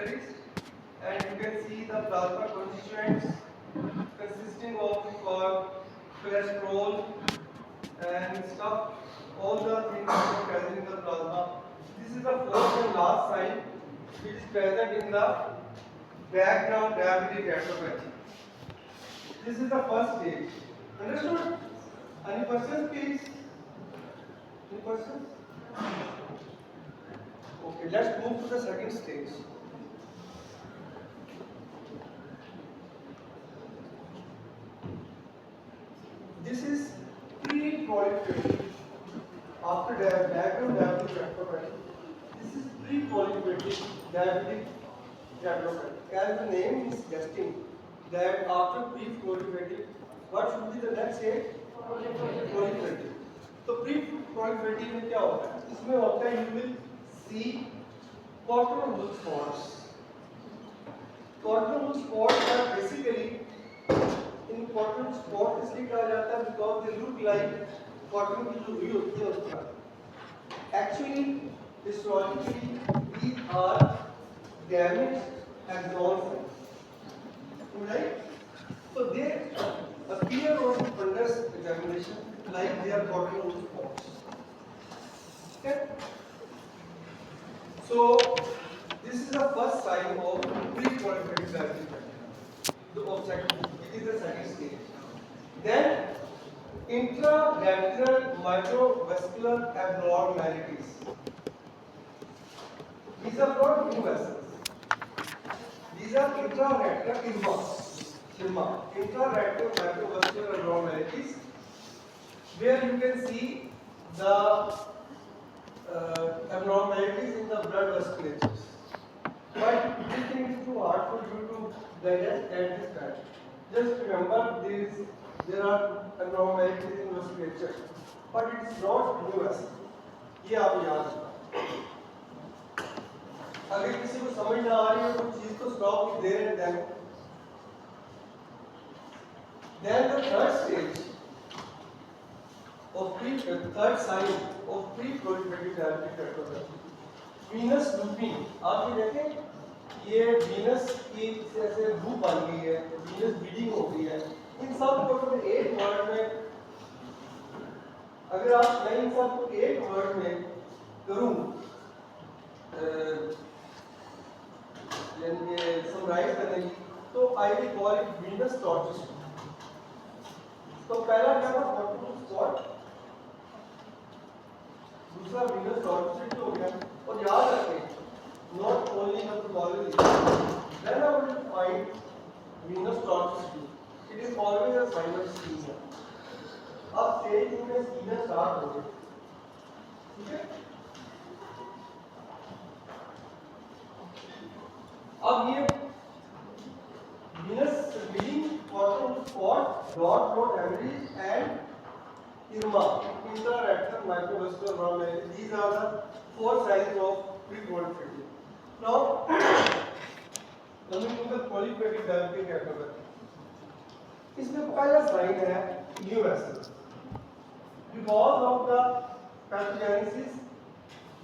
capillaries, and you can see the plasma constituents consisting of cholesterol and stuff, all the things that are present in the plasma. This is the fourth and last sign which is present in the background diabetic retinopathy. This is the first stage. Understood? Any questions, please? Any questions? Okay, let's move to the second stage. This is pre-proliferative. After background diabetic retinopathy, this is pre-proliferative diabetic retinopathy. As the name is suggesting that after pre-proliferative, what should be the next stage? Proliferative. तो pre-proliferative में क्या होता है? इसमें होता है you will see cortical spots. Cortical spots are basically in cortical spot इसलिए कहा जाता है because they look like cortical की जो रुई होती है उसका. Actually, histologically, these are damaged axons. Right? So they appear on fundus examination like they are cortical spots. Okay? So this is the first sign of pre-proliferative diabetic retinopathy. It is the second stage. Then intraretinal microvascular abnormalities. These are not new vessels. These are intraretinal intraretinal microvascular abnormalities, where you can see the abnormalities in the blood vasculatures. But this thing is too hard for you to digest at this time. Just remember there are abnormalities in vasculature, but it is not new vessel. ये आप याद रखना. अगर किसी को समझ ना आ रही है तो चीज को स्टॉप दे रहे हैं. Then the third stage of third sign of pre-proliferative diabetic retinopathy, venous looping. आप ये देखें, ये venous की जैसे लूप बन गई है, venous bleeding हो गई है. इन सब को मैं एक वर्ड में, अगर आप मैं इन सब को एक वर्ड में करूं, यानी ये समराइज करने की, तो I will call it venous tortuous. तो पहला क्या था cortical spot, दूसरा venous tortuous हो गया. और याद रखें, not only the pathology, whenever you find venous tortuous, it is always a sign of ischemia. अब स्टेज 2 में ischemia स्टार्ट हो गई. ठीक है? अब ये venous bleeding, cortical spot, blood flow hemorrhage, and irma, intraretinal microvascular abnormality. These are the four signs of pre-proliferative. Now, coming to the proliferative diabetic retinopathy. इसमें पहला साइन है new vessel. Because of the pathogenesis,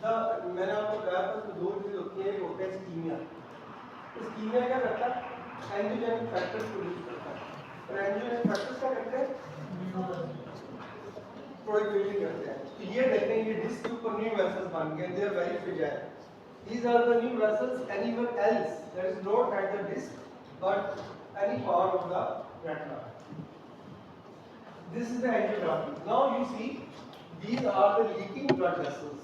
मैंने आपको बताया था कि दो चीजें होती हैं. एक होता है ischemia. ischemia क्या करता है? एंजियोजेनिक फैक्टर्स प्रोड्यूस करता है. और एंजियोजेनिक फैक्टर्स क्या करते हैं? प्रोलिफरेटिंग करते हैं. तो ये देखते हैं, ये डिस्क के ऊपर न्यू वेसल्स बन गए. They are very fragile. These are the new vessels anywhere else that is not at the disc but any part of the retina. This is the angiography. Now you see these are the leaking blood vessels,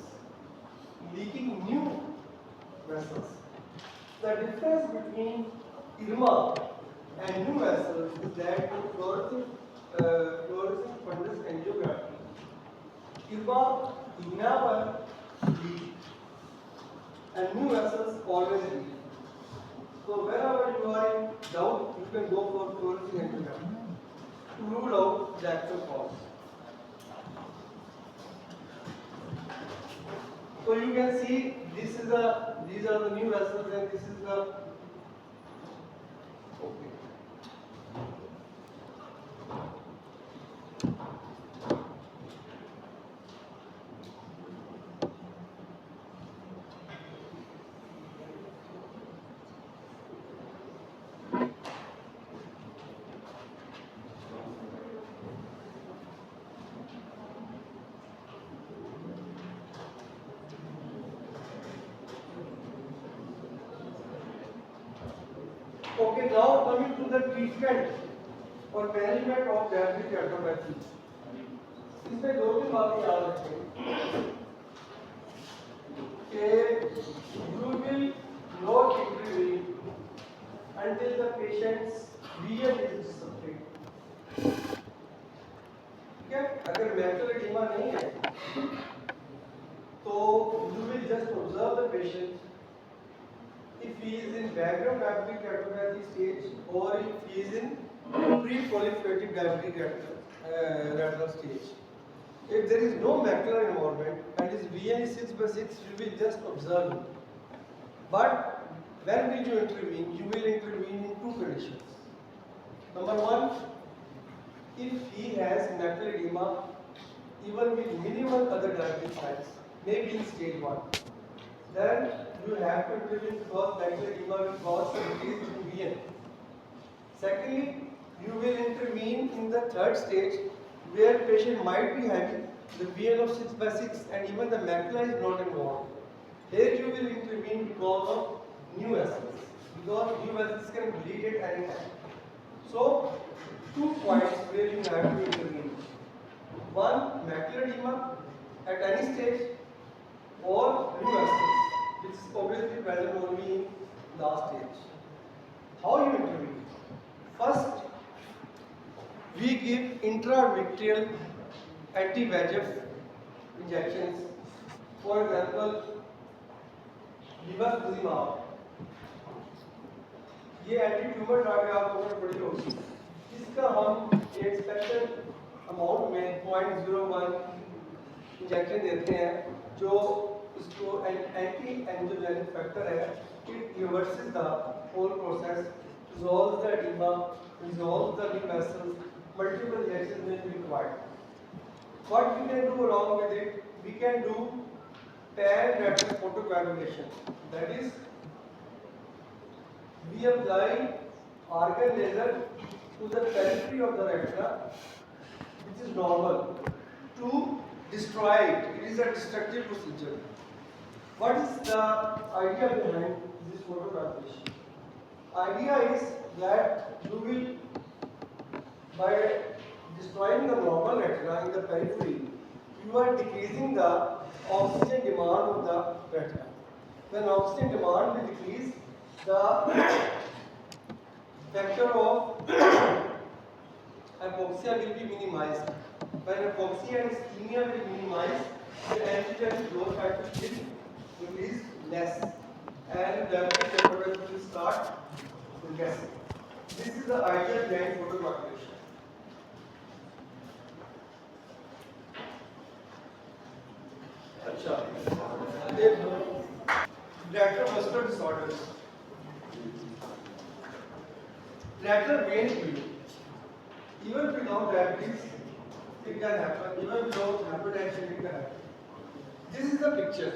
leaking new vessels. The difference between irma and new vessels is that in fluorescent fundus angiography, irma never leak and new vessels always leak. So wherever you are in doubt, you can go for fluorescent angiography to rule out the actual cause. So you can see these are the new vessels and this is the okay. Okay, now coming to the treatment or management of diabetic retinopathy. इसमें दो तीन बातें याद रखें कि you will not intervene until the patient's vision is disrupted. ठीक है? अगर macular edema नहीं है, तो you will just observe the patient. If he is in background diabetic retinopathy stage or if he is in pre-proliferative diabetic retinal stage. If there is no macular involvement and his vision is 6/6, you will just observe him. But when will you intervene? You will intervene in two conditions. Number one, if he has macular edema, even with minimal other diabetic signs, maybe in stage 1, then you have to intervene because macular edema will cause a decrease in vision. Secondly, you will intervene in the third stage where patient might be having the vision of 6/6 and even the macula is not involved. Here you will intervene because of new vessels, because new vessels can bleed at any time. So, 2 points where you have to intervene. One, macular edema at any stage, or new vessels, which is obviously present only in last stage. How you intervene? First, we give intravitreal anti-VEGF injections. For example, bevacizumab. ये anti tumour drug है, आप लोगों ने पढ़ी होगी, जिसका हम expected amount में 0.01 इंजेक्शन देते हैं, जो इसको एंटी एंजियोजेनिक फैक्टर है. It reverses the whole process, resolves the edema, resolves the new vessels. Multiple injections may be required. What we can do along with it? We can do pan-retinal photocoagulation. That is, we apply argon laser to the periphery of the retina, which is normal, to destroy it. It is a destructive procedure. What is the idea behind this photocoagulation? Idea is that you will, by destroying the normal retina in the periphery, you are decreasing the oxygen demand of the retina. When oxygen demand will decrease, the factor of hypoxia will be minimized. When hypoxia and ischemia will minimize, the angiogenic growth factor will increase less, and the retinopathy will start progressing. This is the idea behind photocoagulation. अच्छा, retinal vascular disorders. Retinal vein bleeding. Even without diabetes, it can happen. Even without hypertension, it can happen. This is the picture.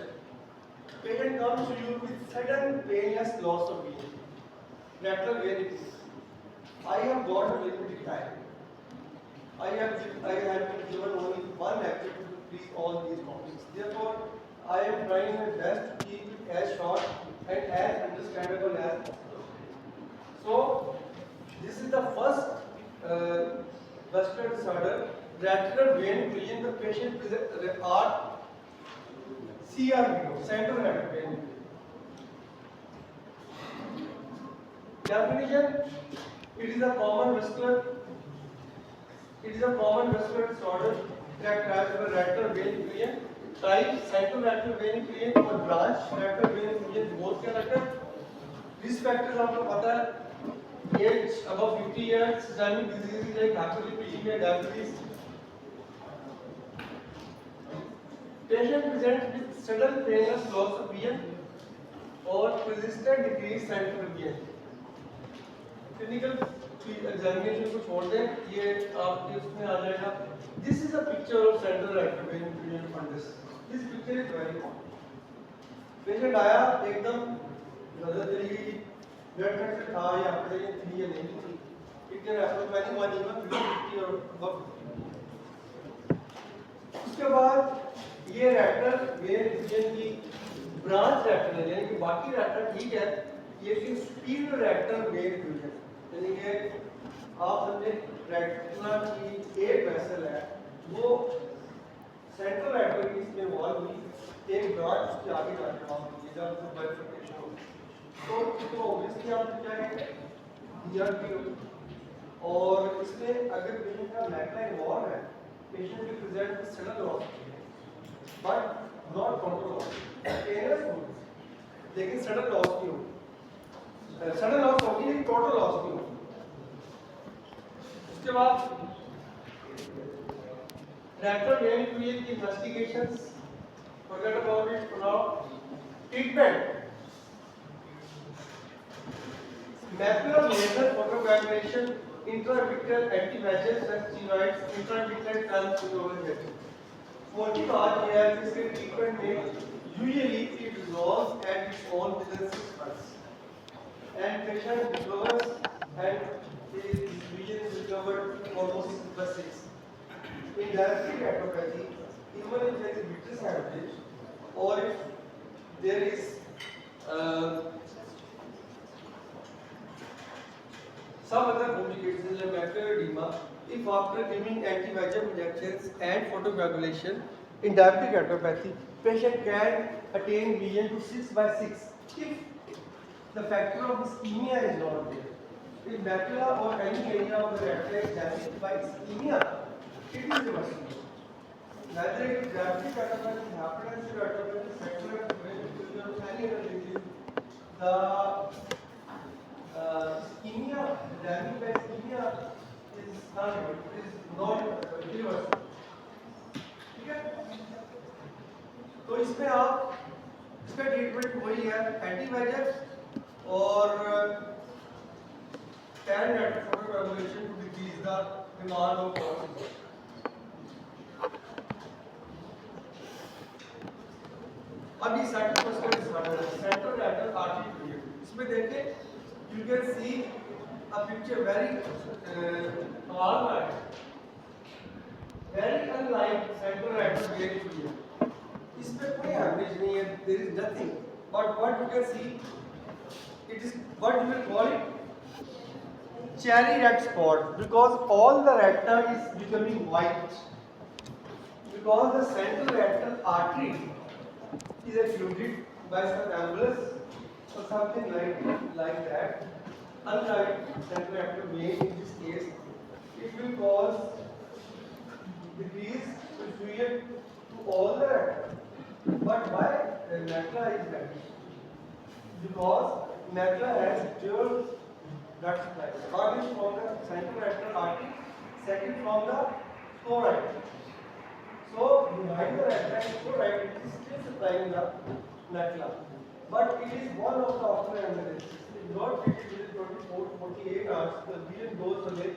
Patient comes to you with sudden painless loss of vision. Retinal vein bleeding. I have got a limited time. I have been given only one lecture to please all these topics. Therefore, I am trying my best to keep it as short and as understandable as possible. So, this is the first vascular disorder, retinal vein occlusion. The patient are CRVO, central retinal vein occlusion. Definition: it is a common vascular disorder characterized by retinal vein occlusion. Type: central retinal vein occlusion or branch retinal vein occlusion, both can occur. Risk factors आपको पता है, age above 50 years, systemic diseases like hyperlipidemia, diabetes. Patient presents with sudden painless loss of vision or persistent decreased central vision. Clinical examination को छोड़ दें, ये आपके उसमें आ जाएगा. This is a picture of central retinal vein occlusion fundus. This picture is very common. Patient आया, एकदम नजर चली गई, ब्लड प्रेशर था या हाइपरटेंशन थी या नहीं थी. It can happen to anyone even below 50 or above 50. उसके बाद ये रेटिनल वेन ओक्लूजन की ब्रांच रेटिनल, यानी कि बाकी रेटिना ठीक है, ये कि superior retinal vein fusion, यानी कि आप समझे रेटिना की एक वेसल है वो सेंट्रल रेटिना की इसमें वॉल हुई एक ब्रांच उसके आगे जाके वहाँ होती है जब बाइफर्केशन होती है तो ऑब्वियसली आप क्या है ईयर की और इसमें अगर पेशेंट का मैकुला इन्वॉल्व है patient will present with sudden loss but not total loss painless होगी लेकिन सडन लॉस नहीं होगी सडन लॉस होगी लेकिन टोटल लॉस नहीं होगी उसके बाद retinal vein fusion की investigations forget about it for now treatment macular laser photocoagulation intravitreal anti-VEGF steroids intravitreal transfusion मोटी बात यह है कि इसके ट्रीटमेंट में usually it resolves at its own within 6 months and patient recovers and his vision is recovered almost in 6 in diabetic retinopathy, even if there is vitreous hemorrhage or if there is some other complications like macular edema, if after giving anti-VEGF injections and photocoagulation in diabetic retinopathy, patient can attain vision to 6/6 if the factor of ischemia is not there. If macula or any area of the retina is damaged by ischemia, it is reversible. Neither it is diabetic retinopathy, hypertensive retinopathy, secular retinopathy, or any other disease. The ischemia, damage by ischemia is not reversible. ठीक है? तो इसमें आप इसका treatment वही है एंटी-VEGF और tan retinal photocoagulation to decrease the demand of cortisol. अभी सेंट्रल रेटिनल आर्टरी फ्लूइड इसमें देखें you can see a picture very कमाल का है very unlike central retinal vein fluid इसमें कोई हैमरेज नहीं है there is nothing but what you can see it is what you will call it cherry red spot because all the retina is becoming white because the central retinal artery is occluded by some embolus or something like that. Unlike central retinal vein in this case, it will cause decrease diffusion to all the retina. But why the macula is damaged? Because macula has dual blood supply. One is from the central retinal artery, second from the choroid. So behind the retina is choroid, it is still supplying the macula. But it is one of the ocular embolisms. It is not treated within 24-48 hours. The vision goes away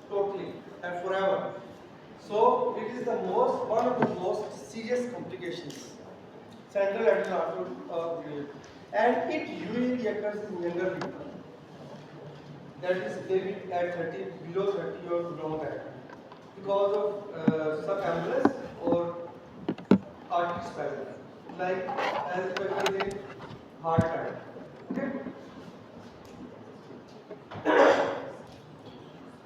totally and forever. So it is the one of the most serious complications. Central retinal artery, and it usually occurs in younger people. That is maybe at 30, below 30 or below that. Because of some embolus or artery spasm, like as per in heart attack. Okay.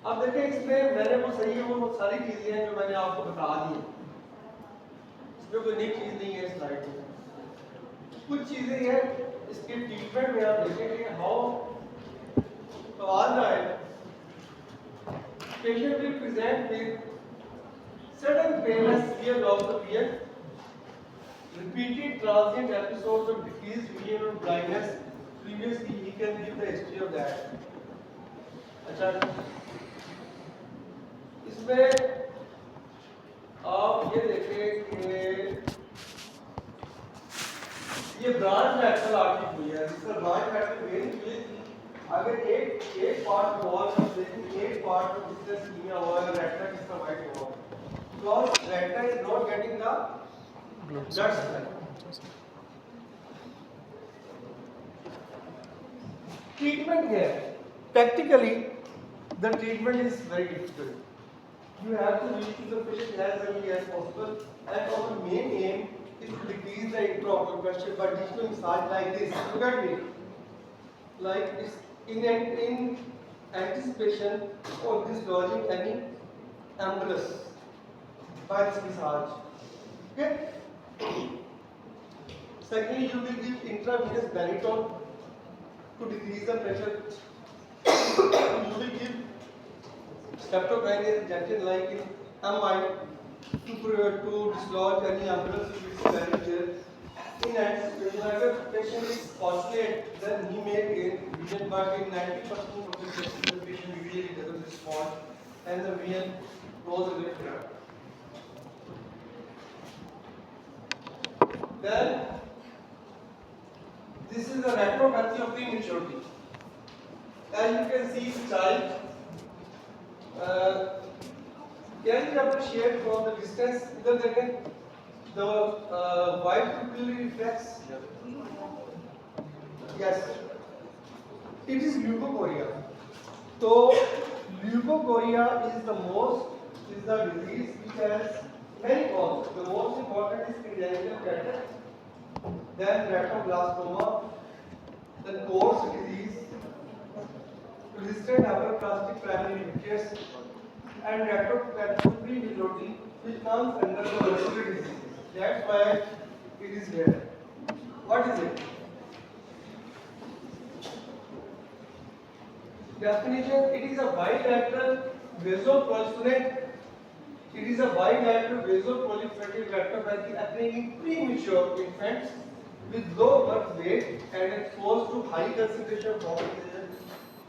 अब देखें इसमें मैंने वो सही है वो सारी चीजें हैं जो मैंने आपको बता दी इसमें कोई नई चीज नहीं है स्लाइड में कुछ चीजें हैं इसके ट्रीटमेंट में आप देखेंगे हाउ तो आज ना है patient will present with sudden painless severe loss of vision, repeated transient episodes of decreased vision or blindness. Previously, he can give the history of that. अच्छा, इसमें आप ये देखें कि ये ब्रांच मैक्सिल आर्टरी हुई है, जिसका ब्रांच मैक्सिल वेन हुई थी। अगर एक पार्ट वॉल है लेकिन एक पार्ट में डिस्टेंस नहीं हुआ है रेटिना किसका वाइट हुआ because retina is not getting the blood supply. Treatment here practically the treatment is very difficult. You have to reach the patient as early as possible and our main aim is to decrease the intraocular pressure by digital massage like this. Look at me. like it's in anticipation of dislodging any embolus by this massage. Okay? Secondly, you will give intravenous mannitol to decrease the pressure. You will give streptokinase injection like in MI to dislodge any embolus which is very there. In anticipation, अगर patient is fortunate, then he may gain vision, but in 90% of the cases, the patient usually doesn't respond, and the vision goes away forever. Then, this is the retinopathy of prematurity. As you can see, this child, can you appreciate from the distance? Either they can the white pupillary reflex. Yes, it is leukocoria. So leukocoria is the disease which has many causes. The most important is congenital cataract, then retinoblastoma, then Coats disease, resistant hyperplastic primary rickets, and retinopathy prematurity, which comes under the vascular disease. That's why it is there. What is it? Definition: it is a bilateral vasoproliferative. It is a bilateral vasoproliferative retinopathy occurring in premature infants with low birth weight and exposed to high concentration of oxygen,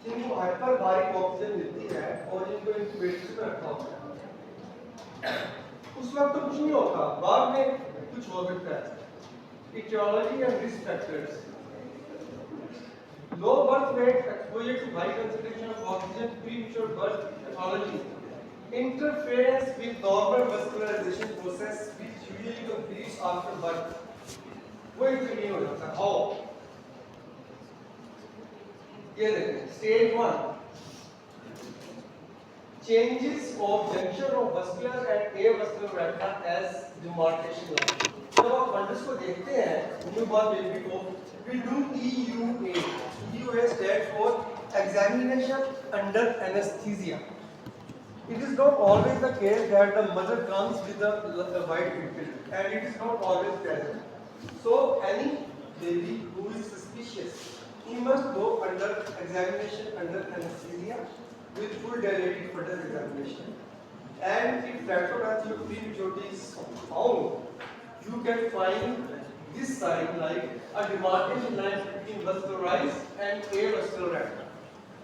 जिनको hyperbaric oxygen मिलती है और जिनको incubators में रखा होता है, उस वक्त तो कुछ नहीं होता, बाद में कुछ हो सकता है. Etiology and risk factors. Low birth weight, exposure to high concentration of oxygen, premature birth, pathology. Interference with normal vascularization process, which usually completes after birth. वो एक नहीं हो जाता. How? ये देखें. Stage 1. Changes of junction of vascular and avascular retina as demarcation line. जब आप funds को देखते हैं, न्यूबॉर्न बेबी को, we do EUA. EUA stands for examination under anesthesia. It is not always the case that the mother comes with the white pupil, and it is not always present. So any baby who is suspicious, he must go under examination under anesthesia with full dilated fundus examination. And if retinopathy of prematurity is found, you can find this sign like a demarcation line between vascularized and avascular retina.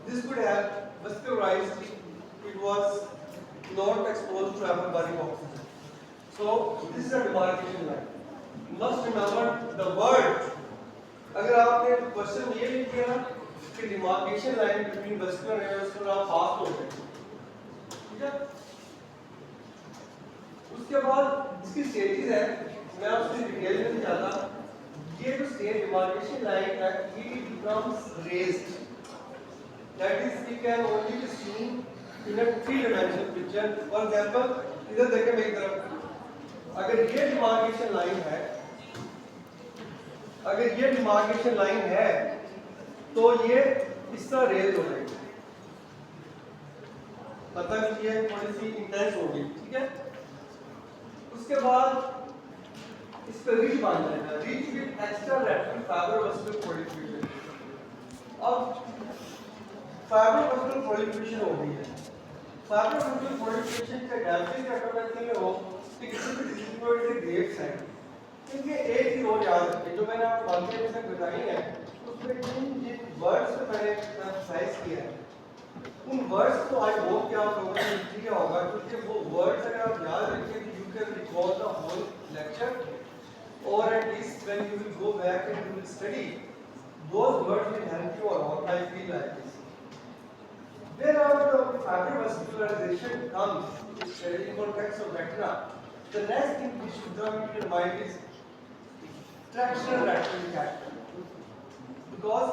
This could have vascularized if it was not exposed to hyperbaric oxygen. So this is a demarcation line. You must remember the word. अगर आपने question ये लिख दिया कि demarcation line between vascular and avascular, आप पास हो गए. ठीक है? उसके बाद इसकी स्टेजेस है, मैं उसकी डिटेल में नहीं जाता. ये जो स्टेज डिमार्केशन लाइन है, it becomes raised. That is, it can only be seen in a three-dimensional picture. For example, इधर देखें मेरी तरफ. अगर ये डिमार्केशन लाइन है, तो ये इस तरह रेज हो जाएगी. मतलब ये थोड़ी सी इंटेंस होगी. ठीक है? उसके बाद इस पर रिच बन जाएगा. Rich with extra retinal fibrovascular proliferation. अब फाइब्रोवास्कुलर प्रोलिफरेशन हो गई है. फाइब्रोवास्कुलर प्रोलिफरेशन का डैमेज रेटिनोपैथी में हो कि किसी भी डिजीज को इसे ग्रेव्स है. क्योंकि एक ही रोज याद रखें, जो मैंने आपको बातें में बताई हैं, उसमें जिन वर्ड्स पे मैंने एम्फसाइज किया है, उन वर्ड्स को आई होप कि आप लोगों ने किया होगा, क्योंकि वो वर्ड्स अगर आप याद रखें कि you can recall the whole lecture, or at least when you will go back and you will study, those words will help you a lot. I feel like this. Wherever the fibrovascularization comes in context of retina, the next thing we should keep in mind is tractional retinal detachment. Because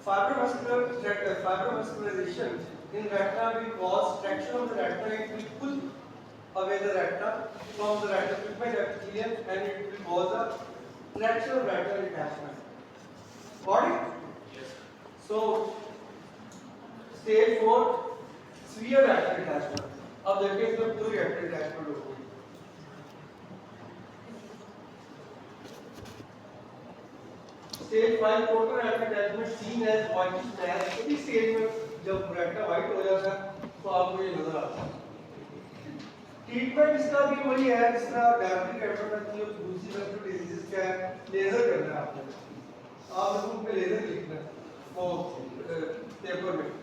fibrovascularization in retina will cause traction of the retina. It will pull away the retina from the retinal pigment epithelium, and it will cause a traction of retinal detachment. Got it? So stage 4 sphere retinal attachment. अब देखिए इसमें पूरी retinal attachment होगी. Stage 5 total retinal attachment seen as white स्पैच. इस stage में जब retina white हो जाता है तो आपको ये नजर आता है. ट्रीटमेंट इसका भी वही है जिस तरह डायबिटिक रेटिनोपैथी और दूसरी रेटिनल डिजीज का है. लेजर करना है आपको. आप इसमें लेजर लिखना है वो पेपर में.